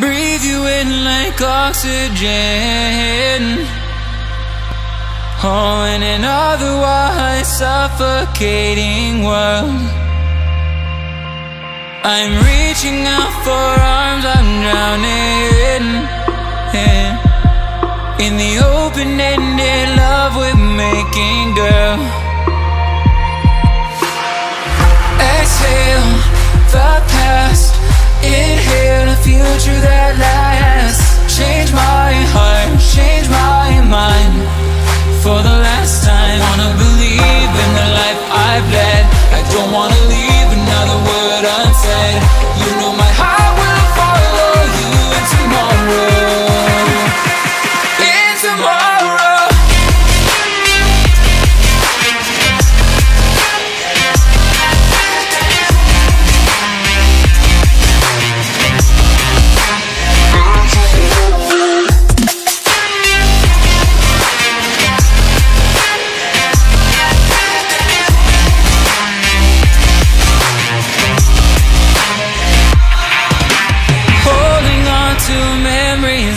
breathe you in like oxygen. Oh, in an otherwise suffocating world, I'm reaching out for arms, I'm drowning in the open-ended love we're making, girl. Exhale the past, inhale a future that lasts. Change my heart, change my mind for the last time. Wanna believe in the life I've led. I don't wanna leave another word unsaid. You know my heart will follow you in tomorrow. In tomorrow.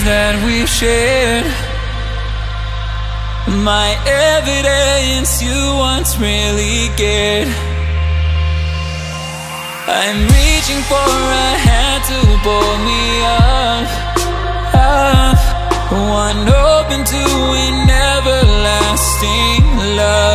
That we shared, my evidence you once really cared. I'm reaching for a hand to pull me up, up, one open to an everlasting love.